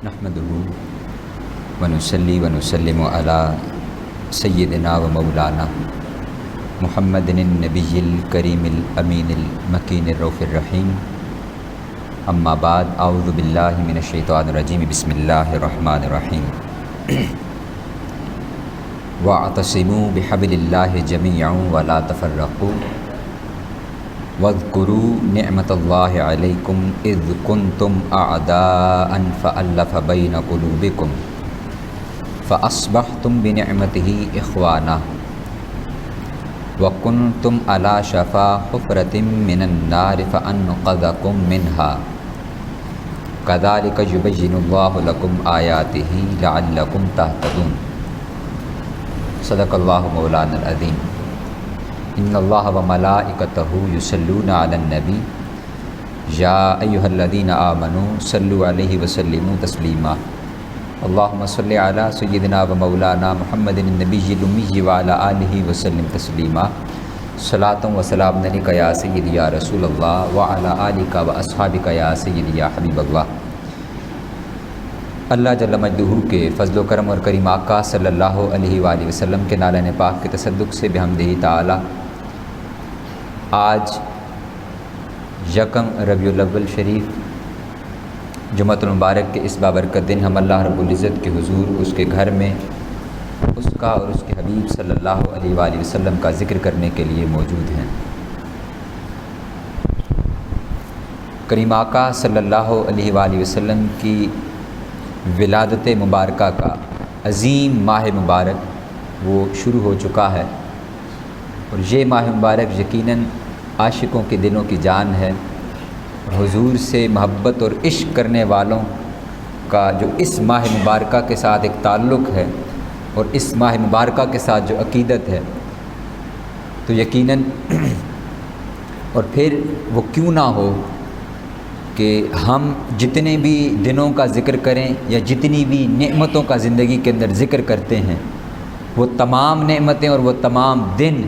نحمدہ ونصلی ونسلم علی سیدنا و مولانا محمد النبی الکریم الامین المکین الرؤوف الرحیم اما بعد اعوذ باللہ من الشیطان الرجیم بسم اللہ الرحمن الرحیم واعتصموا بحبل اللہ جمیعا ولا تفرقوا واذکروا نعمت اللہ علیکم اذ کنتم اعداء فألف بین قلوبکم فاصبحتم بنعمتہ اخوانا وکنتم علی شفا حفرۃ من النار فانقذکم منها کذالک یبین اللہ لکم آیاتہ لعلکم تہتدون۔ صدق اللہ مولانا العظیم۔ ان اللہ و ملائکتہ یصلون علی النبی یا ایھا الذین آمنوا صلوا علیہ وسلموا تسلیما۔ اللہم صلی علی سیدنا و مولانا محمد النبی الامی وعلی آلہ وسلم تسلیما۔ صلاۃ و سلام علیک یا سیدی یا رسول اللہ وعلی آلک و اصحابک یا سیدی یا حبیب اللہ۔ اللہ جل مجدہ کے فضل و کرم اور کریم آقا صلی اللہ علیہ وآلہ وسلم کے نالہ پاک کے تصدق سے بحمدہ تعالی آج یکم ربیع الاول شریف جمعۃ المبارک کے اس بابرکت دن ہم اللہ رب العزت کے حضور اس کے گھر میں اس کا اور اس کے حبیب صلی اللہ علیہ وآلہ وسلم کا ذکر کرنے کے لیے موجود ہیں۔ کریم آقا صلی اللہ علیہ وآلہ وسلم کی ولادت مبارکہ کا عظیم ماہ مبارک وہ شروع ہو چکا ہے، اور یہ ماہ مبارک یقیناً عاشقوں کے دلوں کی جان ہے۔ حضور سے محبت اور عشق کرنے والوں کا جو اس ماہ مبارکہ کے ساتھ ایک تعلق ہے اور اس ماہ مبارکہ کے ساتھ جو عقیدت ہے، تو یقیناً اور پھر وہ کیوں نہ ہو کہ ہم جتنے بھی دنوں کا ذکر کریں یا جتنی بھی نعمتوں کا زندگی کے اندر ذکر کرتے ہیں، وہ تمام نعمتیں اور وہ تمام دن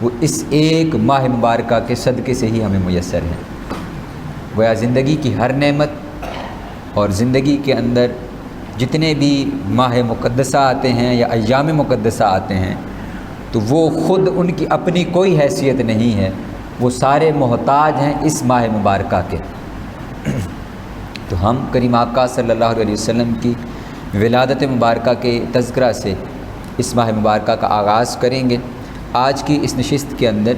وہ اس ایک ماہ مبارکہ کے صدقے سے ہی ہمیں میسر ہیں۔ گویا زندگی کی ہر نعمت اور زندگی کے اندر جتنے بھی ماہ مقدسہ آتے ہیں یا ایام مقدسہ آتے ہیں، تو وہ خود ان کی اپنی کوئی حیثیت نہیں ہے، وہ سارے محتاج ہیں اس ماہ مبارکہ کے۔ تو ہم کریم آقا صلی اللہ علیہ وسلم کی ولادت مبارکہ کے تذکرہ سے اس ماہ مبارکہ کا آغاز کریں گے۔ آج کی اس نشست کے اندر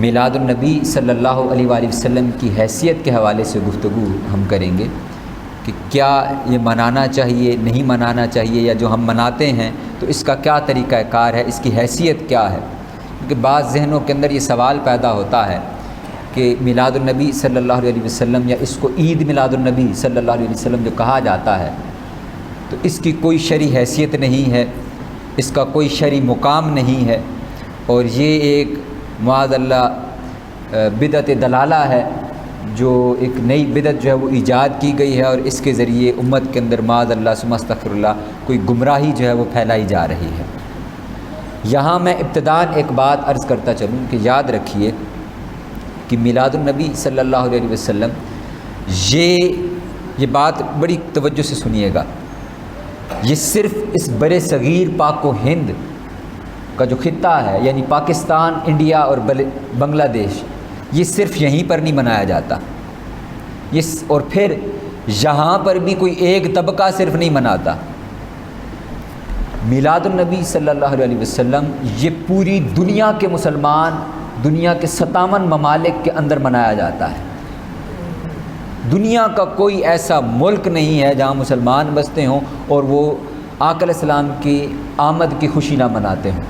میلاد النبی صلی اللہ علیہ وآلہ وسلم کی حیثیت کے حوالے سے گفتگو ہم کریں گے کہ کیا یہ منانا چاہیے، نہیں منانا چاہیے، یا جو ہم مناتے ہیں تو اس کا کیا طریقہ کار ہے، اس کی حیثیت کیا ہے۔ کیونکہ بعض ذہنوں کے اندر یہ سوال پیدا ہوتا ہے کہ میلاد النبی صلی اللہ علیہ وسلم یا اس کو عید میلاد النبی صلی اللہ علیہ وسلم جو کہا جاتا ہے، تو اس کی کوئی شرعی حیثیت نہیں ہے، اس کا کوئی شرعی مقام نہیں ہے، اور یہ ایک معاذ اللہ بدعت دلالہ ہے، جو ایک نئی بدعت جو ہے وہ ایجاد کی گئی ہے، اور اس کے ذریعے امت کے اندر معاذ اللہ ثم استغفر اللہ کوئی گمراہی جو ہے وہ پھیلائی جا رہی ہے۔ یہاں میں ابتداءً ایک بات عرض کرتا چلوں کہ یاد رکھیے کہ میلاد النبی صلی اللہ علیہ وسلم یہ بات بڑی توجہ سے سنیے گا، یہ صرف اس بر صغیر پاک و ہند کا جو خطہ ہے، یعنی پاکستان، انڈیا اور بنگلہ دیش، یہ صرف یہیں پر نہیں منایا جاتا، اور پھر یہاں پر بھی کوئی ایک طبقہ صرف نہیں مناتا۔ میلاد النبی صلی اللہ علیہ وسلم یہ پوری دنیا کے مسلمان، دنیا کے 57 ممالک کے اندر منایا جاتا ہے۔ دنیا کا کوئی ایسا ملک نہیں ہے جہاں مسلمان بستے ہوں اور وہ آقا علیہ السلام کی آمد کی خوشی نہ مناتے ہوں۔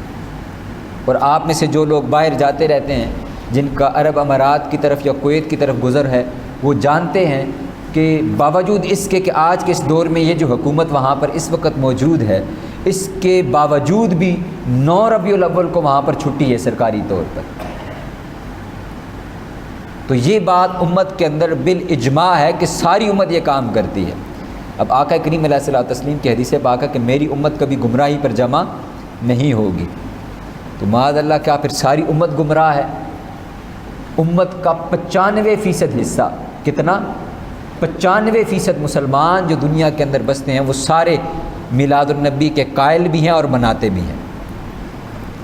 اور آپ میں سے جو لوگ باہر جاتے رہتے ہیں، جن کا عرب امارات کی طرف یا کویت کی طرف گزر ہے، وہ جانتے ہیں کہ باوجود اس کے کہ آج کے اس دور میں یہ جو حکومت وہاں پر اس وقت موجود ہے، اس کے باوجود بھی 9 ربیع الاول کو وہاں پر چھٹی ہے سرکاری طور پر۔ تو یہ بات امت کے اندر بالاجماع ہے کہ ساری امت یہ کام کرتی ہے۔ اب آقا کریم علیہ الصلوۃ والتسلیم کی حدیث پاک ہے کہ میری امت کبھی گمراہی پر جمع نہیں ہوگی، تو معاذ اللہ کیا پھر ساری امت گمراہ ہے؟ امت کا 95% حصہ، کتنا؟ 95% مسلمان جو دنیا کے اندر بستے ہیں وہ سارے میلاد النبی کے قائل بھی ہیں اور مناتے بھی ہیں۔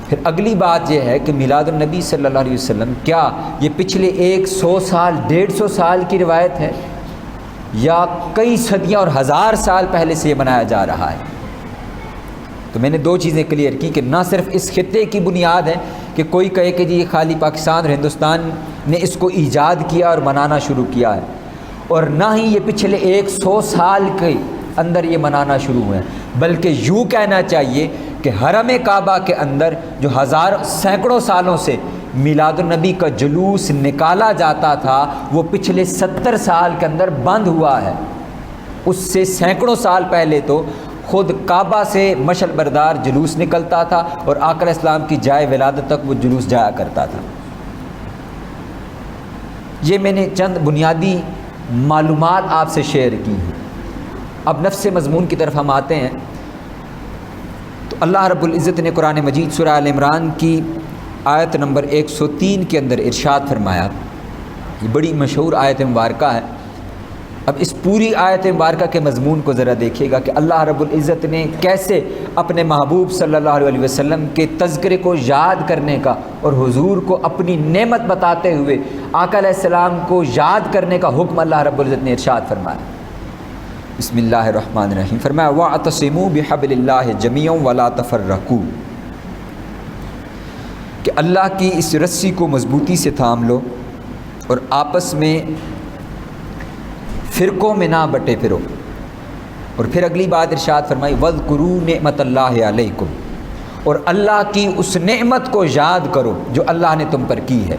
پھر اگلی بات یہ ہے کہ میلاد النبی صلی اللہ علیہ وسلم کیا یہ پچھلے 100 سال 150 سال کی روایت ہے یا کئی صدیاں اور ہزار سال پہلے سے یہ منایا جا رہا ہے؟ تو میں نے دو چیزیں کلیئر کی کہ نہ صرف اس خطے کی بنیاد ہے کہ کوئی کہے کہ جی یہ خالی پاکستان اور ہندوستان نے اس کو ایجاد کیا اور منانا شروع کیا ہے، اور نہ ہی یہ پچھلے 100 سال کے اندر یہ منانا شروع ہوئے ہیں، بلکہ یوں کہنا چاہیے کہ حرم کعبہ کے اندر جو سینکڑوں سالوں سے میلاد النبی کا جلوس نکالا جاتا تھا وہ پچھلے 70 سال کے اندر بند ہوا ہے۔ اس سے سینکڑوں سال پہلے تو خود کعبہ سے مشعل بردار جلوس نکلتا تھا اور آقا علیہ السلام کی جائے ولادت تک وہ جلوس جایا کرتا تھا۔ یہ میں نے چند بنیادی معلومات آپ سے شیئر کی ہیں۔ اب نفس مضمون کی طرف ہم آتے ہیں تو اللہ رب العزت نے قرآن مجید سورہ آل عمران کی آیت نمبر 103 کے اندر ارشاد فرمایا، یہ بڑی مشہور آیت مبارکہ ہے۔ اب اس پوری آیت مبارکہ کے مضمون کو ذرا دیکھیے گا کہ اللہ رب العزت نے کیسے اپنے محبوب صلی اللہ علیہ وسلم کے تذکرے کو یاد کرنے کا اور حضور کو اپنی نعمت بتاتے ہوئے آقا علیہ السلام کو یاد کرنے کا حکم اللہ رب العزت نے ارشاد فرمایا۔ بسم اللہ الرحمن الرحیم، فرمایا وَاعْتَصِمُوا بِحَبْلِ اللَّهِ جَمِيعًا وَلَا تَفَرَّقُوا، کہ اللہ کی اس رسی کو مضبوطی سے تھام لو اور آپس میں فرقوں میں نہ بٹے پھرو۔ اور پھر اگلی بات ارشاد فرمائی وَاذْكُرُوا نِعْمَتَ اللَّهِ عَلَيْكُمْ، اور اللہ کی اس نعمت کو یاد کرو جو اللہ نے تم پر کی ہے۔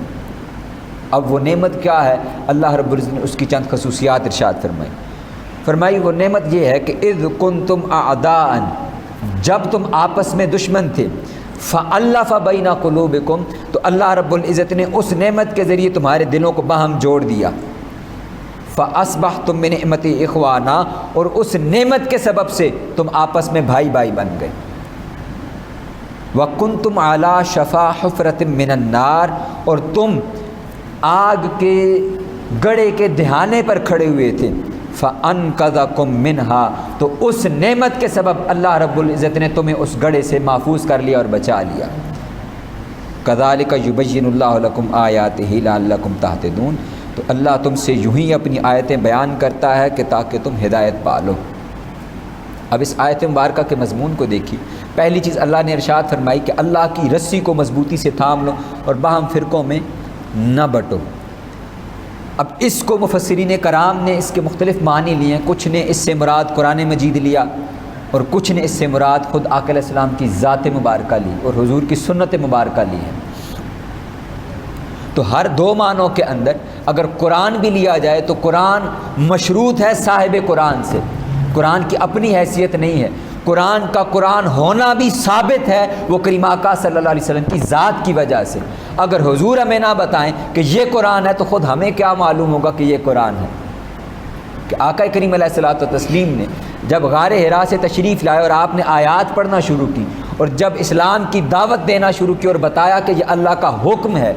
اب وہ نعمت کیا ہے؟ اللہ رب العزت نے اس کی چند خصوصیات ارشاد فرمائی وہ نعمت یہ ہے کہ اذ کنتم اعداء، جب تم آپس میں دشمن تھے، فألف بین قلوبکم، تو اللہ رب العزت نے اس نعمت کے ذریعے تمہارے دلوں کو باہم جوڑ دیا۔ فاصبحتم بنعمتہ اخوانا، اور اس نعمت کے سبب سے تم آپس میں بھائی بھائی بن گئے۔ وکنتم علی شفا حفرۃ من النار، اور تم آگ کے گڑھے کے دہانے پر کھڑے ہوئے تھے۔ فَأَنْقَذَكُم مِّنْهَا، تو اس نعمت کے سبب اللہ رب العزت نے تمہیں اس گڑھے سے محفوظ کر لیا اور بچا لیا۔ كَذَلِكَ يُبَيِّنُ اللَّهُ لَكُمْ آيَاتِهِ لَعَلَّكُمْ تَهْتَدُونَ، تو اللہ تم سے یوں ہی اپنی آیتیں بیان کرتا ہے کہ تاکہ تم ہدایت پالو۔ اب اس آیت مبارکہ کے مضمون کو دیکھیے۔ پہلی چیز اللہ نے ارشاد فرمائی کہ اللہ کی رسی کو مضبوطی سے تھام لو اور باہم فرقوں میں نہ بٹو۔ اب اس کو مفسرین کرام نے اس کے مختلف معنی لیے ہیں، کچھ نے اس سے مراد قرآن مجید لیا اور کچھ نے اس سے مراد خود آقا علیہ السلام کی ذات مبارکہ لی اور حضور کی سنت مبارکہ لی ہے۔ تو ہر دو معنوں کے اندر اگر قرآن بھی لیا جائے تو قرآن مشروط ہے صاحب قرآن سے، قرآن کی اپنی حیثیت نہیں ہے، قرآن کا قرآن ہونا بھی ثابت ہے وہ کریم آقا صلی اللہ علیہ وسلم کی ذات کی وجہ سے۔ اگر حضور ہمیں نہ بتائیں کہ یہ قرآن ہے تو خود ہمیں کیا معلوم ہوگا کہ یہ قرآن ہے؟ کہ آقا کریم علیہ الصلوۃ والتسلیم نے جب غار حرا سے تشریف لائے اور آپ نے آیات پڑھنا شروع کی اور جب اسلام کی دعوت دینا شروع کی اور بتایا کہ یہ اللہ کا حکم ہے،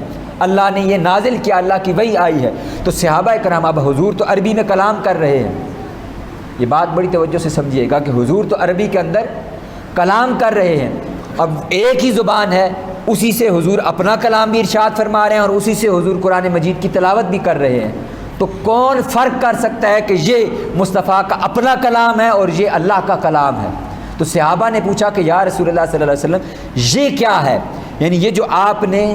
اللہ نے یہ نازل کیا، اللہ کی وحی آئی ہے، تو صحابہ کرام، اب حضور تو عربی میں کلام کر رہے ہیں، یہ بات بڑی توجہ سے سمجھیے گا کہ حضور تو عربی کے اندر کلام کر رہے ہیں، اب ایک ہی زبان ہے، اسی سے حضور اپنا کلام بھی ارشاد فرما رہے ہیں اور اسی سے حضور قرآن مجید کی تلاوت بھی کر رہے ہیں، تو کون فرق کر سکتا ہے کہ یہ مصطفیٰ کا اپنا کلام ہے اور یہ اللہ کا کلام ہے؟ تو صحابہ نے پوچھا کہ یا رسول اللہ صلی اللہ علیہ وسلم یہ کیا ہے، یعنی یہ جو آپ نے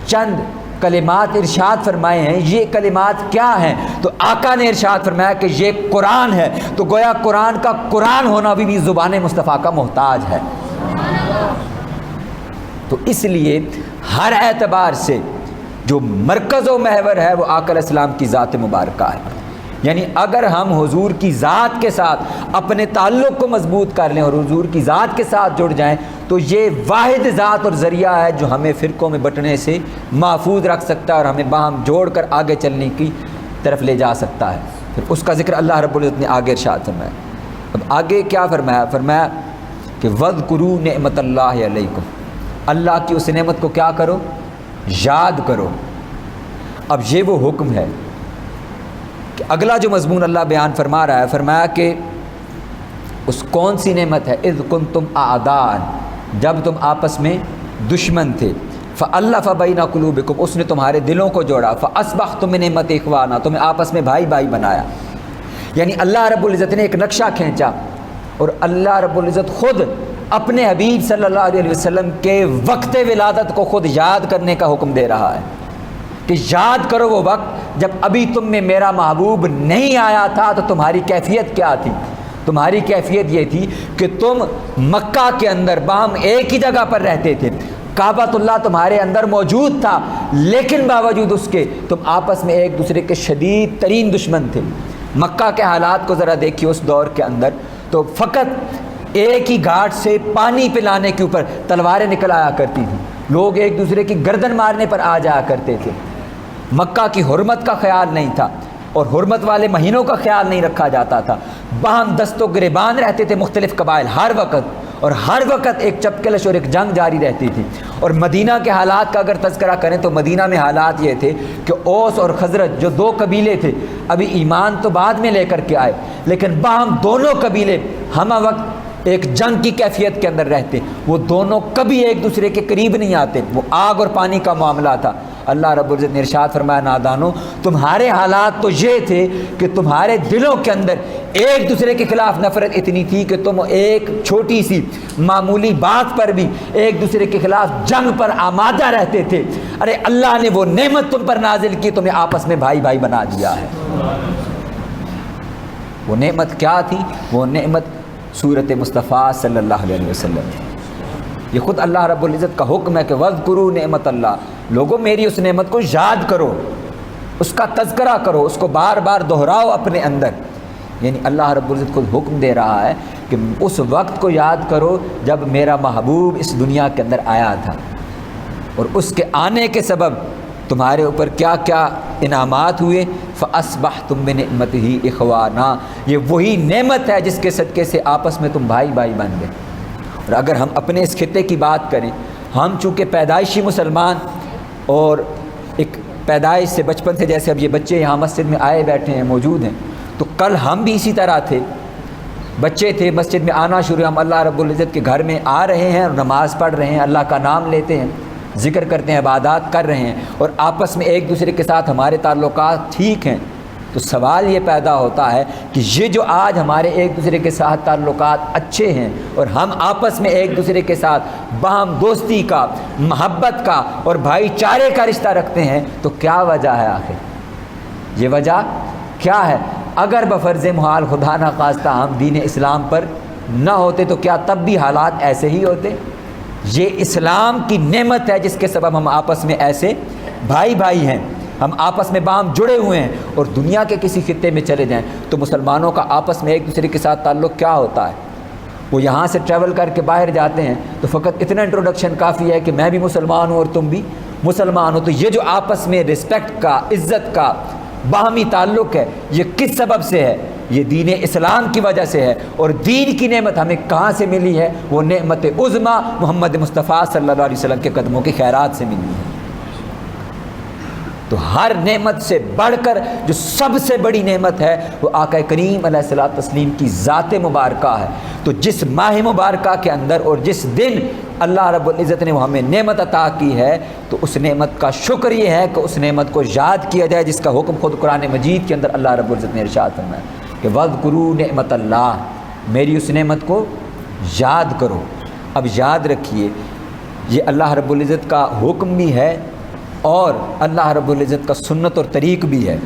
چند کلمات ارشاد فرمائے ہیں یہ کلمات کیا ہیں؟ تو آقا نے ارشاد فرمایا کہ یہ قرآن ہے، تو گویا قرآن کا قرآن ہونا بھی زبان مصطفیٰ کا محتاج ہے۔ تو اس لیے ہر اعتبار سے جو مرکز و محور ہے وہ آقا علیہ السلام کی ذات مبارکہ ہے، یعنی اگر ہم حضور کی ذات کے ساتھ اپنے تعلق کو مضبوط کر لیں اور حضور کی ذات کے ساتھ جڑ جائیں تو یہ واحد ذات اور ذریعہ ہے جو ہمیں فرقوں میں بٹنے سے محفوظ رکھ سکتا ہے اور ہمیں باہم جوڑ کر آگے چلنے کی طرف لے جا سکتا ہے۔ پھر اس کا ذکر اللہ رب العزت نے آگے ارشاد فرمایا۔ اب آگے کیا فرمایا؟ فرمایا کہ وَاذْكُرُوا نِعْمَتَ اللَّهِ عَلَيْكُمْ، اللہ کی اس نعمت کو کیا کرو؟ یاد کرو۔ اب یہ وہ حکم ہے کہ اگلا جو مضمون اللہ بیان فرما رہا ہے، فرمایا کہ اس کون سی نعمت ہے، اذ کنتم اعداء، جب تم آپس میں دشمن تھے، فألف بین قلوبکم، اس نے تمہارے دلوں کو جوڑا، فاصبحتم بنعمت اخوانا، تمہیں آپس میں بھائی بھائی بنایا۔ یعنی اللہ رب العزت نے ایک نقشہ کھینچا، اور اللہ رب العزت خود اپنے حبیب صلی اللہ علیہ وسلم کے وقت ولادت کو خود یاد کرنے کا حکم دے رہا ہے کہ یاد کرو وہ وقت جب ابھی تم میں میرا محبوب نہیں آیا تھا، تو تمہاری کیفیت کیا تھی؟ تمہاری کیفیت یہ تھی کہ تم مکہ کے اندر باہم ایک ہی جگہ پر رہتے تھے، کعبۃ اللہ تمہارے اندر موجود تھا، لیکن باوجود اس کے تم آپس میں ایک دوسرے کے شدید ترین دشمن تھے۔ مکہ کے حالات کو ذرا دیکھیے اس دور کے اندر، تو فقط ایک ہی گھاٹ سے پانی پلانے کے اوپر تلواریں نکل آیا کرتی تھیں، لوگ ایک دوسرے کی گردن مارنے پر آ جایا کرتے تھے۔ مکہ کی حرمت کا خیال نہیں تھا، اور حرمت والے مہینوں کا خیال نہیں رکھا جاتا تھا، باہم دست و گریبان رہتے تھے مختلف قبائل ہر وقت، اور ہر وقت ایک چپکلش اور ایک جنگ جاری رہتی تھی۔ اور مدینہ کے حالات کا اگر تذکرہ کریں تو مدینہ میں حالات یہ تھے کہ اوس اور خزرج جو دو قبیلے تھے، ابھی ایمان تو بعد میں لے کر کے آئے، لیکن باہم دونوں قبیلے ہمہ وقت ایک جنگ کی کیفیت کے اندر رہتے، وہ دونوں کبھی ایک دوسرے کے قریب نہیں آتے، وہ آگ اور پانی کا معاملہ تھا۔ اللہ رب العزت نے ارشاد فرمایا، نادانو تمہارے حالات تو یہ تھے کہ تمہارے دلوں کے اندر ایک دوسرے کے خلاف نفرت اتنی تھی کہ تم ایک چھوٹی سی معمولی بات پر بھی ایک دوسرے کے خلاف جنگ پر آمادہ رہتے تھے۔ ارے اللہ نے وہ نعمت تم پر نازل کی، تمہیں آپس میں بھائی بھائی بنا دیا ہے۔ وہ نعمت کیا تھی؟ وہ نعمت سورت مصطفیٰ صلی اللہ علیہ وسلم تھی۔ یہ خود اللہ رب العزت کا حکم ہے کہ وَاذْكُرُوا نعمت اللہ، لوگوں میری اس نعمت کو یاد کرو، اس کا تذکرہ کرو، اس کو بار بار دہراؤ اپنے اندر۔ یعنی اللہ رب العزت خود حکم دے رہا ہے کہ اس وقت کو یاد کرو جب میرا محبوب اس دنیا کے اندر آیا تھا، اور اس کے آنے کے سبب تمہارے اوپر کیا کیا انعامات ہوئے۔ فَأَصْبَحْتُم بِنِعْمَتِهِ إِخْوَانًا، یہ وہی نعمت ہے جس کے صدقے سے آپس میں تم بھائی بھائی بن گئے۔ اور اگر ہم اپنے اس خطے کی بات کریں، ہم چونکہ پیدائشی مسلمان اور ایک پیدائش سے بچپن سے، جیسے اب یہ بچے یہاں مسجد میں آئے بیٹھے ہیں موجود ہیں، تو کل ہم بھی اسی طرح تھے، بچے تھے، مسجد میں آنا شروع، ہم اللہ رب العزت کے گھر میں آ رہے ہیں اور نماز پڑھ رہے ہیں، اللہ کا نام لیتے ہیں، ذکر کرتے ہیں، عبادات کر رہے ہیں، اور آپس میں ایک دوسرے کے ساتھ ہمارے تعلقات ٹھیک ہیں۔ تو سوال یہ پیدا ہوتا ہے کہ یہ جو آج ہمارے ایک دوسرے کے ساتھ تعلقات اچھے ہیں، اور ہم آپس میں ایک دوسرے کے ساتھ باہم دوستی کا، محبت کا اور بھائی چارے کا رشتہ رکھتے ہیں، تو کیا وجہ ہے آخر؟ یہ وجہ کیا ہے؟ اگر بفرض محال خدا نہ خواستہ ہم دین اسلام پر نہ ہوتے تو کیا تب بھی حالات ایسے ہی ہوتے؟ یہ اسلام کی نعمت ہے جس کے سبب ہم آپس میں ایسے بھائی بھائی ہیں، ہم آپس میں باہم جڑے ہوئے ہیں۔ اور دنیا کے کسی خطے میں چلے جائیں تو مسلمانوں کا آپس میں ایک دوسرے کے ساتھ تعلق کیا ہوتا ہے؟ وہ یہاں سے ٹریول کر کے باہر جاتے ہیں تو فقط اتنا انٹروڈکشن کافی ہے کہ میں بھی مسلمان ہوں اور تم بھی مسلمان ہو۔ تو یہ جو آپس میں رسپیکٹ کا، عزت کا باہمی تعلق ہے، یہ کس سبب سے ہے؟ یہ دین اسلام کی وجہ سے ہے۔ اور دین کی نعمت ہمیں کہاں سے ملی ہے؟ وہ نعمت عظمیٰ محمد مصطفیٰ صلی اللہ علیہ وسلم کے قدموں کی خیرات سے ملی ہے۔ تو ہر نعمت سے بڑھ کر جو سب سے بڑی نعمت ہے وہ آقا کریم علیہ الصلوۃ والتسلیم کی ذات مبارکہ ہے۔ تو جس ماہ مبارکہ کے اندر اور جس دن اللہ رب العزت نے وہ ہمیں نعمت عطا کی ہے، تو اس نعمت کا شکر یہ ہے کہ اس نعمت کو یاد کیا جائے، جس کا حکم خود قرآن مجید کے اندر اللہ رب العزت نے ارشاد فرمایا کہ وَاذْكُرُوا نعمت اللہ، میری اس نعمت کو یاد کرو۔ اب یاد رکھیے، یہ اللہ رب العزت کا حکم بھی ہے اور اللہ رب العزت کا سنت اور طریق بھی ہے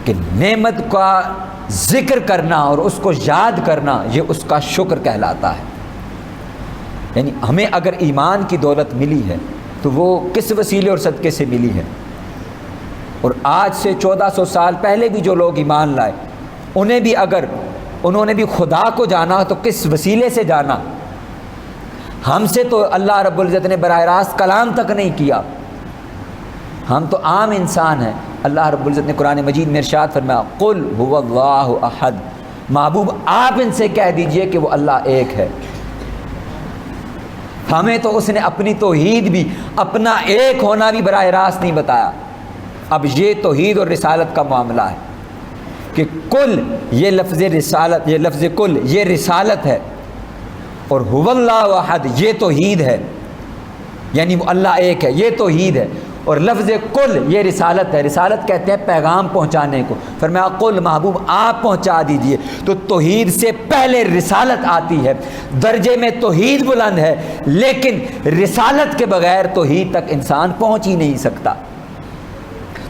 کہ نعمت کا ذکر کرنا اور اس کو یاد کرنا یہ اس کا شکر کہلاتا ہے۔ یعنی ہمیں اگر ایمان کی دولت ملی ہے تو وہ کس وسیلے اور صدقے سے ملی ہے؟ اور آج سے 1400 سال پہلے بھی جو لوگ ایمان لائے، انہوں نے بھی خدا کو جانا تو کس وسیلے سے جانا؟ ہم سے تو اللہ رب العزت نے براہ راست کلام تک نہیں کیا، ہم تو عام انسان ہیں۔ اللہ رب العزت نے قرآن مجید میں ارشاد فرمایا قُلْ هُوَ اللَّهُ أَحَدٌ، محبوب آپ ان سے کہہ دیجئے کہ وہ اللہ ایک ہے۔ ہمیں تو اس نے اپنی توحید بھی، اپنا ایک ہونا بھی براہ راست نہیں بتایا۔ اب یہ توحید اور رسالت کا معاملہ ہے، کہ کل یہ لفظ رسالت، یہ لفظ کل یہ رسالت ہے، اور هو اللہ احد یہ توحید ہے، یعنی وہ اللہ ایک ہے، یہ توحید ہے، اور لفظ کل یہ رسالت ہے۔ رسالت کہتے ہیں پیغام پہنچانے کو۔ فرمایا قل محبوب آپ پہنچا دیجئے، تو توحید سے پہلے رسالت آتی ہے۔ درجے میں توحید بلند ہے، لیکن رسالت کے بغیر توحید تک انسان پہنچ ہی نہیں سکتا۔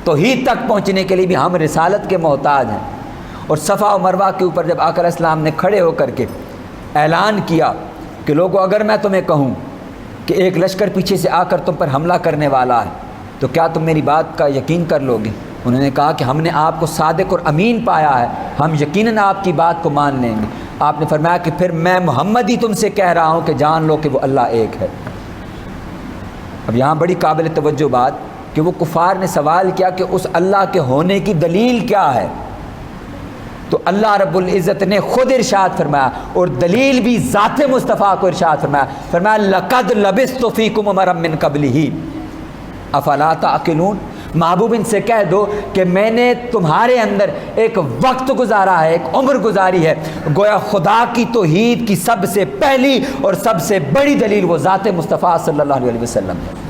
توحید تک پہنچنے کے لیے بھی ہم رسالت کے محتاج ہیں۔ اور صفا و مروہ کے اوپر جب آقا علیہ السلام نے کھڑے ہو کر کے اعلان کیا کہ لوگوں اگر میں تمہیں کہوں کہ ایک لشکر پیچھے سے آ کر تم پر حملہ کرنے والا ہے تو کیا تم میری بات کا یقین کر لو گے؟ انہوں نے کہا کہ ہم نے آپ کو صادق اور امین پایا ہے، ہم یقیناً آپ کی بات کو مان لیں گے۔ آپ نے فرمایا کہ پھر میں محمد ہی تم سے کہہ رہا ہوں کہ جان لو کہ وہ اللہ ایک ہے۔ اب یہاں بڑی قابل توجہ بات کہ وہ کفار نے سوال کیا کہ اس اللہ کے ہونے کی دلیل کیا ہے؟ تو اللہ رب العزت نے خود ارشاد فرمایا، اور دلیل بھی ذات مصطفیٰ کو ارشاد فرمایا، فرمایا لَقَدْ لَبِثْتُ فِيكُمْ عُمَرًا مِّن قَبْلِهِ افلا تعقلون۔ محبوب ان سے کہہ دو کہ میں نے تمہارے اندر ایک وقت گزارا ہے، ایک عمر گزاری ہے۔ گویا خدا کی توحید کی سب سے پہلی اور سب سے بڑی دلیل وہ ذات مصطفیٰ صلی اللہ علیہ وسلم ہے۔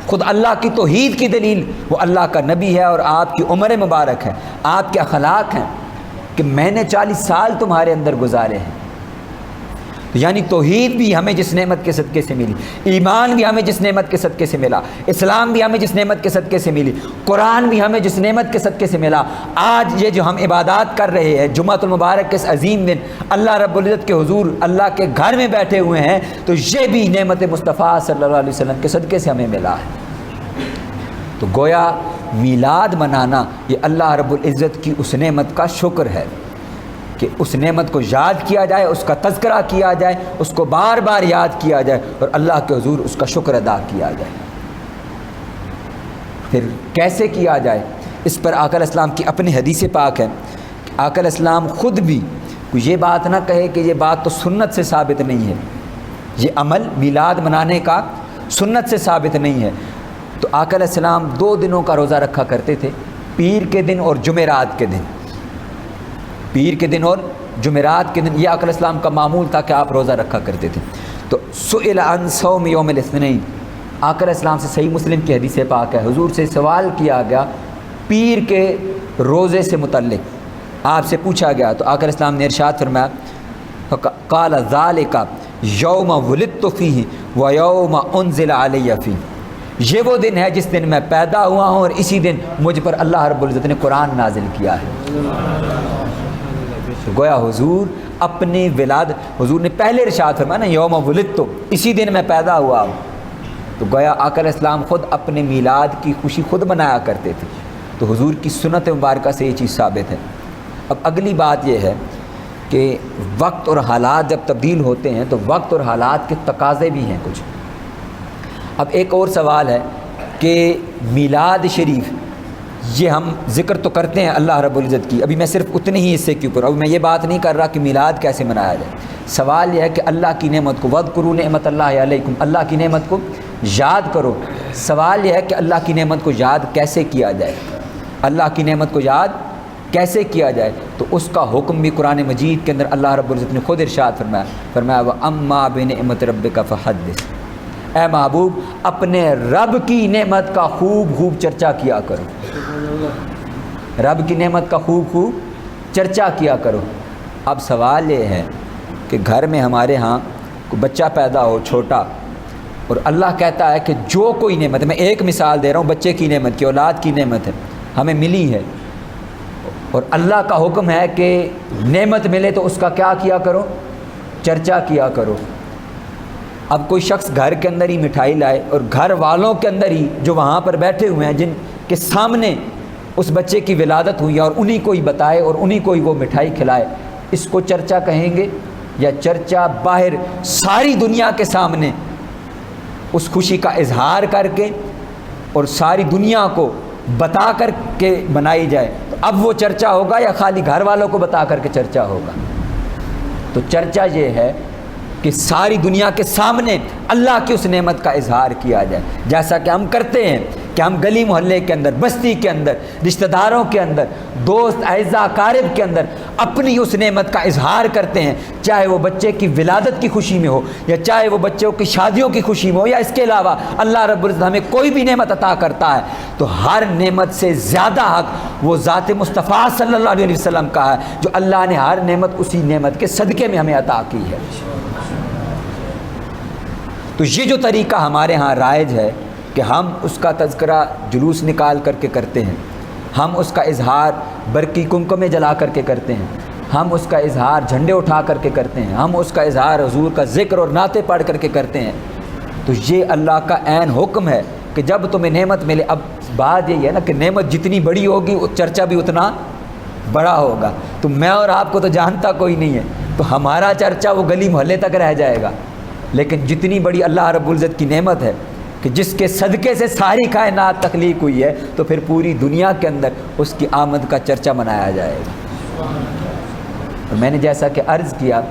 خود اللہ کی توحید کی دلیل وہ اللہ کا نبی ہے اور آپ کی عمر مبارک ہے، آپ کے اخلاق ہیں کہ میں نے 40 سال تمہارے اندر گزارے ہیں۔ یعنی توحید بھی ہمیں جس نعمت کے صدقے سے ملی، ایمان بھی ہمیں جس نعمت کے صدقے سے ملا، اسلام بھی ہمیں جس نعمت کے صدقے سے ملی، قرآن بھی ہمیں جس نعمت کے صدقے سے ملا۔ آج یہ جو ہم عبادات کر رہے ہیں جمعۃ المبارک کے اس عظیم دن اللہ رب العزت کے حضور اللہ کے گھر میں بیٹھے ہوئے ہیں، تو یہ بھی نعمت مصطفیٰ صلی اللہ علیہ وسلم کے صدقے سے ہمیں ملا ہے۔ تو گویا میلاد منانا یہ اللہ رب العزت کی اس نعمت کا شکر ہے کہ اس نعمت کو یاد کیا جائے، اس کا تذکرہ کیا جائے، اس کو بار بار یاد کیا جائے اور اللہ کے حضور اس کا شکر ادا کیا جائے۔ پھر کیسے کیا جائے؟ اس پر آقا علیہ السلام کی اپنی حدیث پاک ہے۔ آقا علیہ السلام خود بھی کوئی یہ بات نہ کہے کہ یہ بات تو سنت سے ثابت نہیں ہے، یہ عمل میلاد منانے کا سنت سے ثابت نہیں ہے۔ تو آقا علیہ السلام 2 دنوں کا روزہ رکھا کرتے تھے، پیر کے دن اور جمعرات کے دن۔ پیر کے دن اور جمعرات کے دن یہ آقا علیہ السلام کا معمول تھا کہ آپ روزہ رکھا کرتے تھے۔ تو سئل عن صوم یوم الاثنین، آقا علیہ السلام سے صحیح مسلم کی حدیث پاک ہے، حضور سے سوال کیا گیا پیر کے روزے سے متعلق، آپ سے پوچھا گیا تو آقا علیہ السلام نے ارشاد فرمایا قال ذالک یوم ولدت فیہ و یوم انزل علی فیہ، یہ وہ دن ہے جس دن میں پیدا ہوا ہوں اور اسی دن مجھ پر اللہ رب العزت نے قرآن نازل کیا ہے۔ گویا حضور اپنی حضور نے پہلے ارشاد فرمایا نا یوم ولدت، اسی دن میں پیدا ہوا ہوں، تو گویا آقا علیہ السلام خود اپنے میلاد کی خوشی خود منایا کرتے تھے۔ تو حضور کی سنت مبارکہ سے یہ چیز ثابت ہے۔ اب اگلی بات یہ ہے کہ وقت اور حالات جب تبدیل ہوتے ہیں تو وقت اور حالات کے تقاضے بھی ہیں کچھ۔ اب ایک اور سوال ہے کہ میلاد شریف یہ ہم ذکر تو کرتے ہیں اللہ رب العزت کی، ابھی میں صرف اتنے ہی حصے کے اوپر، ابھی میں یہ بات نہیں کر رہا کہ میلاد کیسے منایا جائے۔ سوال یہ ہے کہ اللہ کی نعمت کو وَاذْكُرُوا نِعْمَتَ اللَّهِ عَلَيْكُمْ، اللہ کی نعمت کو یاد کرو۔ سوال یہ ہے کہ اللہ کی نعمت کو یاد کیسے کیا جائے، اللہ کی نعمت کو یاد کیسے کیا جائے؟ تو اس کا حکم بھی قرآن مجید کے اندر اللہ رب العزت نے خود ارشاد فرمایا وَأَمَّا بِنِعْمَتِ رَبِّكَ فَحَدِّثْ، اے محبوب اپنے رب کی نعمت کا خوب خوب چرچا کیا کرو، رب کی نعمت کا خوب خوب چرچا کیا کرو۔ اب سوال یہ ہے کہ گھر میں ہمارے ہاں کوئی بچہ پیدا ہو چھوٹا، اور اللہ کہتا ہے کہ جو کوئی نعمت ہے، میں ایک مثال دے رہا ہوں بچے کی نعمت کی، اولاد کی نعمت ہے ہمیں ملی ہے، اور اللہ کا حکم ہے کہ نعمت ملے تو اس کا کیا کیا کرو؟ چرچا کیا کرو۔ اب کوئی شخص گھر کے اندر ہی مٹھائی لائے اور گھر والوں کے اندر ہی جو وہاں پر بیٹھے ہوئے ہیں جن کے سامنے اس بچے کی ولادت ہوئی ہے اور انہی کو ہی بتائے اور انہی کو ہی وہ مٹھائی کھلائے، اس کو چرچا کہیں گے یا چرچا باہر ساری دنیا کے سامنے اس خوشی کا اظہار کر کے اور ساری دنیا کو بتا کر کے بنائی جائے؟ تو اب وہ چرچا ہوگا یا خالی گھر والوں کو بتا کر کے چرچا ہوگا؟ تو چرچا یہ ہے کہ ساری دنیا کے سامنے اللہ کی اس نعمت کا اظہار کیا جائے، جیسا کہ ہم کرتے ہیں کہ ہم گلی محلے کے اندر، بستی کے اندر، رشتہ داروں کے اندر، دوست اعزاء اقارب کے اندر اپنی اس نعمت کا اظہار کرتے ہیں، چاہے وہ بچے کی ولادت کی خوشی میں ہو، یا چاہے وہ بچوں کی شادیوں کی خوشی میں ہو، یا اس کے علاوہ اللہ رب العزت ہمیں کوئی بھی نعمت عطا کرتا ہے تو ہر نعمت سے زیادہ حق وہ ذات مصطفیٰ صلی اللہ علیہ وسلم کا ہے، جو اللہ نے ہر نعمت اسی نعمت کے صدقے میں ہمیں عطا کی ہے۔ تو یہ جو طریقہ ہمارے ہاں رائج ہے کہ ہم اس کا تذکرہ جلوس نکال کر کے کرتے ہیں، ہم اس کا اظہار برقی کمکمے جلا کر کے کرتے ہیں، ہم اس کا اظہار جھنڈے اٹھا کر کے کرتے ہیں، ہم اس کا اظہار حضور کا ذکر اور نعتیں پڑھ کر کے کرتے ہیں، تو یہ اللہ کا عین حکم ہے کہ جب تمہیں نعمت ملے۔ اب بات یہی ہے نا کہ نعمت جتنی بڑی ہوگی چرچا بھی اتنا بڑا ہوگا، تو میں اور آپ کو تو جانتا کوئی نہیں ہے، تو ہمارا چرچا وہ گلی محلے تک رہ جائے گا، لیکن جتنی بڑی اللہ رب العزت کی نعمت ہے کہ جس کے صدقے سے ساری کائنات تخلیق ہوئی ہے، تو پھر پوری دنیا کے اندر اس کی آمد کا چرچا منایا جائے گا۔ اور میں نے جیسا کہ عرض کیا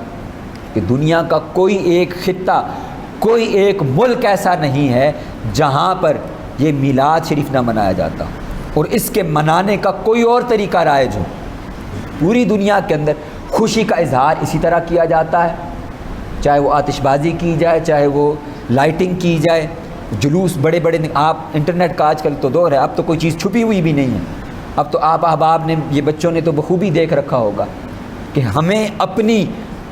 کہ دنیا کا کوئی ایک خطہ، کوئی ایک ملک ایسا نہیں ہے جہاں پر یہ میلاد شریف نہ منایا جاتا اور اس کے منانے کا کوئی اور طریقہ رائج ہو۔ پوری دنیا کے اندر خوشی کا اظہار اسی طرح کیا جاتا ہے، چاہے وہ آتش بازی کی جائے، چاہے وہ لائٹنگ کی جائے، جلوس بڑے بڑے، آپ انٹرنیٹ کا آج کل تو دور ہے، اب تو کوئی چیز چھپی ہوئی بھی نہیں ہے، اب تو آپ احباب نے، یہ بچوں نے تو بخوبی دیکھ رکھا ہوگا کہ ہمیں اپنی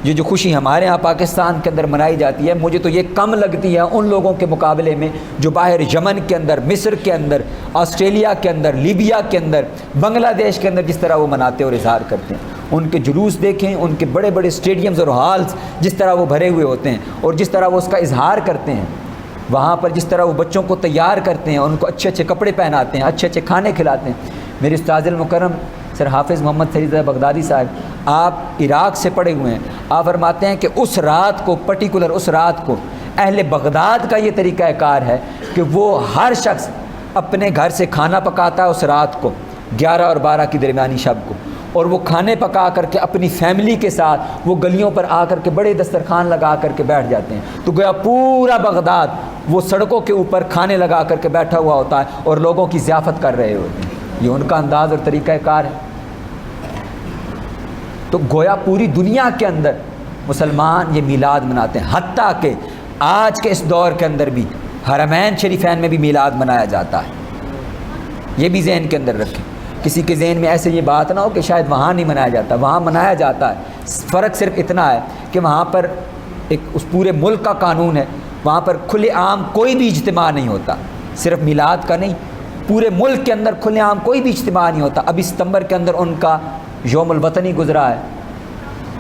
یہ جو خوشی ہمارے ہاں پاکستان کے اندر منائی جاتی ہے، مجھے تو یہ کم لگتی ہے ان لوگوں کے مقابلے میں جو باہر یمن کے اندر، مصر کے اندر، آسٹریلیا کے اندر، لیبیا کے اندر، بنگلہ دیش کے اندر جس طرح وہ مناتے اور اظہار کرتے ہیں۔ ان کے جلوس دیکھیں، ان کے بڑے بڑے اسٹیڈیمز اور ہالز جس طرح وہ بھرے ہوئے ہوتے ہیں اور جس طرح وہ اس کا اظہار کرتے ہیں، وہاں پر جس طرح وہ بچوں کو تیار کرتے ہیں، ان کو اچھے اچھے کپڑے پہناتے ہیں، اچھے اچھے کھانے کھلاتے ہیں۔ میرے استاذ المکرم سر حافظ محمد سعید بغدادی صاحب، آپ عراق سے پڑھے ہوئے ہیں، آپ فرماتے ہیں کہ اس رات کو، پرٹیکولر اس رات کو، اہل بغداد کا یہ طریقہ کار ہے کہ وہ ہر شخص اپنے گھر سے کھانا پکاتا ہے اس رات کو 11 اور 12 کی درمیانی شب کو، اور وہ کھانے پکا کر کے اپنی فیملی کے ساتھ وہ گلیوں پر آ کر کے بڑے دسترخوان لگا کر کے بیٹھ جاتے ہیں، تو گویا پورا بغداد وہ سڑکوں کے اوپر کھانے لگا کر کے بیٹھا ہوا ہوتا ہے اور لوگوں کی ضیافت کر رہے ہوتے ہیں۔ یہ ان کا انداز اور طریقہ کار ہے۔ تو گویا پوری دنیا کے اندر مسلمان یہ میلاد مناتے ہیں، حتیٰ کہ آج کے اس دور کے اندر بھی حرمین شریفین میں بھی میلاد منایا جاتا ہے۔ یہ بھی ذہن کے اندر رکھیں، کسی کے ذہن میں ایسے یہ بات نہ ہو کہ شاید وہاں نہیں منایا جاتا، وہاں منایا جاتا ہے۔ فرق صرف اتنا ہے کہ وہاں پر ایک اس پورے ملک کا قانون ہے، وہاں پر کھلے عام کوئی بھی اجتماع نہیں ہوتا، صرف میلاد کا نہیں، پورے ملک کے اندر کھلے عام کوئی بھی اجتماع نہیں ہوتا۔ ابھی ستمبر کے اندر ان کا یوم الوطنی گزرا ہے،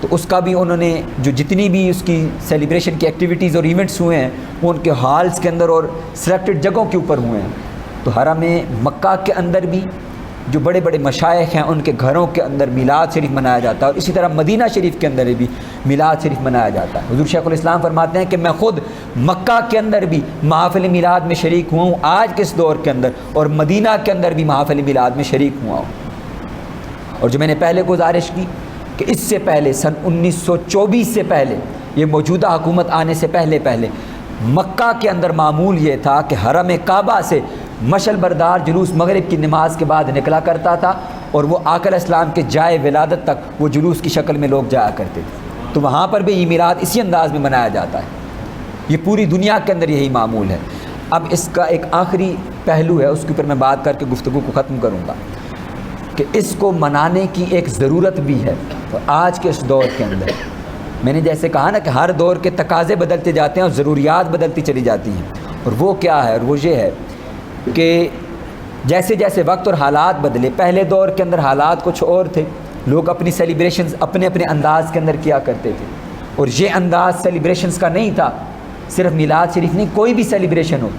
تو اس کا بھی انہوں نے جو جتنی بھی اس کی سیلیبریشن کی ایکٹیویٹیز اور ایونٹس ہوئے ہیں وہ ان کے ہالز کے اندر اور سلیکٹڈ جگہوں کے اوپر ہوئے ہیں۔ تو حرم مکہ کے اندر بھی جو بڑے بڑے مشائخ ہیں ان کے گھروں کے اندر میلاد شریف منایا جاتا ہے، اور اسی طرح مدینہ شریف کے اندر بھی میلاد شریف منایا جاتا ہے۔ حضور شیخ الاسلام فرماتے ہیں کہ میں خود مکہ کے اندر بھی محافل میلاد میں شریک ہوا ہوں آج کے اس دور کے اندر، اور مدینہ کے اندر بھی محافل میلاد میں شریک ہوا ہوں۔ اور جو میں نے پہلے گزارش کی کہ اس سے پہلے سن 1924 سے پہلے، یہ موجودہ حکومت آنے سے پہلے مکہ کے اندر معمول یہ تھا کہ حرم کعبہ سے مشعل بردار جلوس مغرب کی نماز کے بعد نکلا کرتا تھا، اور وہ آقا علیہ السلام کے جائے ولادت تک وہ جلوس کی شکل میں لوگ جایا کرتے تھے۔ تو وہاں پر بھی یہ میلاد اسی انداز میں منایا جاتا ہے، یہ پوری دنیا کے اندر یہی معمول ہے۔ اب اس کا ایک آخری پہلو ہے، اس کے اوپر میں بات کر کے گفتگو کو ختم کروں گا کہ اس کو منانے کی ایک ضرورت بھی ہے۔ تو آج کے اس دور کے اندر میں نے جیسے کہا نا کہ ہر دور کے تقاضے بدلتے جاتے ہیں اور ضروریات بدلتی چلی جاتی ہیں، اور وہ کیا ہے، اور وہ یہ ہے کہ جیسے جیسے وقت اور حالات بدلے، پہلے دور کے اندر حالات کچھ اور تھے، لوگ اپنی سیلیبریشنز اپنے اپنے انداز کے اندر کیا کرتے تھے، اور یہ انداز سیلیبریشنز کا نہیں تھا، صرف میلاد شریف نہیں، کوئی بھی سیلیبریشن ہو۔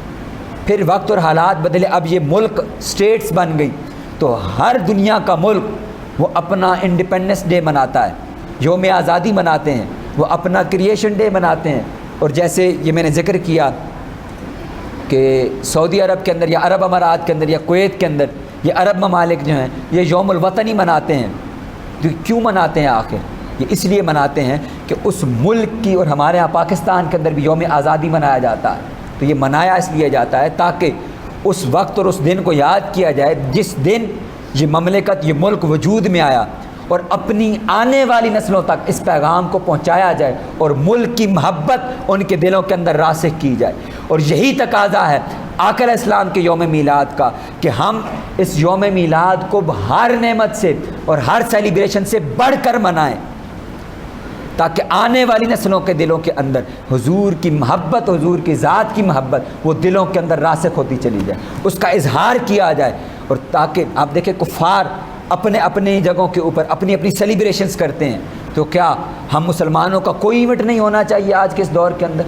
پھر وقت اور حالات بدلے، اب یہ ملک سٹیٹس بن گئی، تو ہر دنیا کا ملک وہ اپنا انڈیپینڈنس ڈے مناتا ہے، یوم آزادی مناتے ہیں، وہ اپنا کریشن ڈے مناتے ہیں۔ اور جیسے یہ میں نے ذکر کیا کہ سعودی عرب کے اندر یا عرب امارات کے اندر یا کویت کے اندر یہ عرب ممالک جو ہیں یہ یوم الوطنی مناتے ہیں۔ تو کیوں مناتے ہیں آخر؟ یہ اس لیے مناتے ہیں کہ اس ملک کی، اور ہمارے ہاں پاکستان کے اندر بھی یوم آزادی منایا جاتا ہے، تو یہ منایا اس لیے جاتا ہے تاکہ اس وقت اور اس دن کو یاد کیا جائے جس دن یہ مملکت، یہ ملک وجود میں آیا، اور اپنی آنے والی نسلوں تک اس پیغام کو پہنچایا جائے اور ملک کی محبت ان کے دلوں کے اندر راسخ کی جائے۔ اور یہی تقاضا ہے آقا علیہ السلام کے یوم میلاد کا کہ ہم اس یوم میلاد کو ہر نعمت سے اور ہر سیلیبریشن سے بڑھ کر منائیں، تاکہ آنے والی نسلوں کے دلوں کے اندر حضور کی محبت، حضور کی ذات کی محبت وہ دلوں کے اندر راسخ ہوتی چلی جائے، اس کا اظہار کیا جائے۔ اور تاکہ آپ دیکھیں کفار اپنے اپنی جگہوں کے اوپر اپنی اپنی سیلیبریشنز کرتے ہیں، تو کیا ہم مسلمانوں کا کوئی ایونٹ نہیں ہونا چاہیے آج کے اس دور کے اندر؟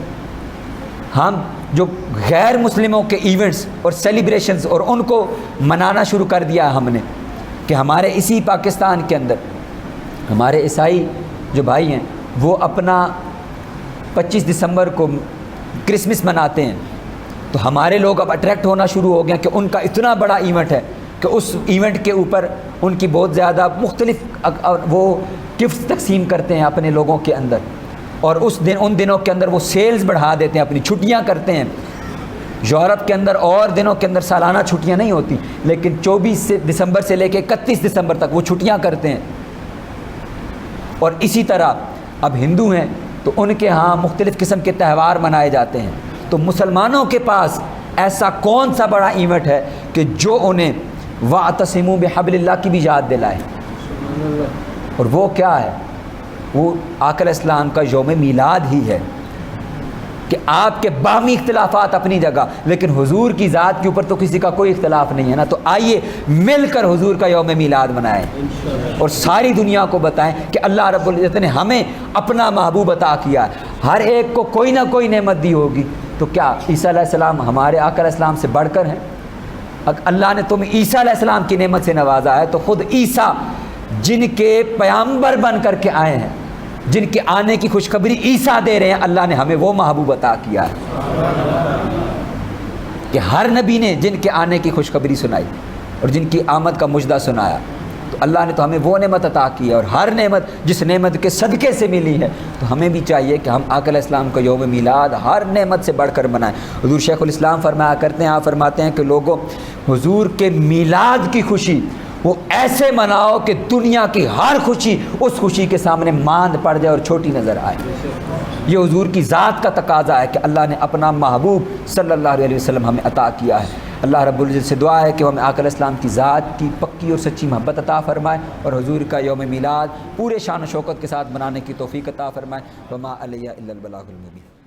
ہم جو غیر مسلموں کے ایونٹس اور سیلیبریشنز اور ان کو منانا شروع کر دیا ہم نے، کہ ہمارے اسی پاکستان کے اندر ہمارے عیسائی جو بھائی ہیں وہ اپنا 25 دسمبر کو کرسمس مناتے ہیں، تو ہمارے لوگ اب اٹریکٹ ہونا شروع ہو گئے کہ ان کا اتنا بڑا ایونٹ ہے کہ اس ایونٹ کے اوپر ان کی بہت زیادہ مختلف وہ گفٹس تقسیم کرتے ہیں اپنے لوگوں کے اندر، اور اس دن ان دنوں کے اندر وہ سیلز بڑھا دیتے ہیں، اپنی چھٹیاں کرتے ہیں۔ یورپ کے اندر اور دنوں کے اندر سالانہ چھٹیاں نہیں ہوتی، لیکن 24 دسمبر سے لے کے 31 دسمبر تک وہ چھٹیاں کرتے ہیں۔ اور اسی طرح اب ہندو ہیں تو ان کے ہاں مختلف قسم کے تہوار منائے جاتے ہیں، تو مسلمانوں کے پاس ایسا کون سا بڑا ایونٹ ہے کہ جو انہیں وَاعْتَصِمُوا بِحَبْلِ اللَّهِ کی بھی یاد دلائے؟ اور وہ کیا ہے؟ وہ آقا علیہ السلام کا یوم میلاد ہی ہے، کہ آپ کے باہمی اختلافات اپنی جگہ، لیکن حضور کی ذات کے اوپر تو کسی کا کوئی اختلاف نہیں ہے نا۔ تو آئیے مل کر حضور کا یوم میلاد منائیں اور ساری دنیا کو بتائیں کہ اللہ رب العزت نے ہمیں اپنا محبوب عطا کیا ہے، ہر ایک کو کوئی نہ کوئی نعمت دی ہوگی، تو کیا عیسیٰ علیہ السلام ہمارے آقا علیہ السلام سے بڑھ کر ہیں؟ اگر اللہ نے تمہیں عیسیٰ علیہ السلام کی نعمت سے نوازا ہے، تو خود عیسیٰ جن کے پیغمبر بن کر کے آئے ہیں، جن کے آنے کی خوشخبری عیسیٰ دے رہے ہیں، اللہ نے ہمیں وہ محبوب عطا کیا ہے کہ ہر نبی نے جن کے آنے کی خوشخبری سنائی اور جن کی آمد کا مجدہ سنایا، تو اللہ نے تو ہمیں وہ نعمت عطا کی ہے، اور ہر نعمت جس نعمت کے صدقے سے ملی ہے، تو ہمیں بھی چاہیے کہ ہم آقا علیہ السلام کا یوم میلاد ہر نعمت سے بڑھ کر منائیں۔ حضور شیخ الاسلام فرمایا کرتے ہیں، آپ فرماتے ہیں کہ لوگوں حضور کے میلاد کی خوشی وہ ایسے مناؤ کہ دنیا کی ہر خوشی اس خوشی کے سامنے ماند پڑ جائے اور چھوٹی نظر آئے۔ یہ حضور کی ذات کا تقاضا ہے کہ اللہ نے اپنا محبوب صلی اللہ علیہ وسلم ہمیں عطا کیا ہے۔ اللہ رب العزت سے دعا ہے کہ وہ ہمیں آقا علیہ السلام کی ذات کی پکی اور سچی محبت عطا فرمائے، اور حضور کا یوم میلاد پورے شان و شوکت کے ساتھ منانے کی توفیق عطا فرمائے۔ وما علیہ الا البلاغ المبین۔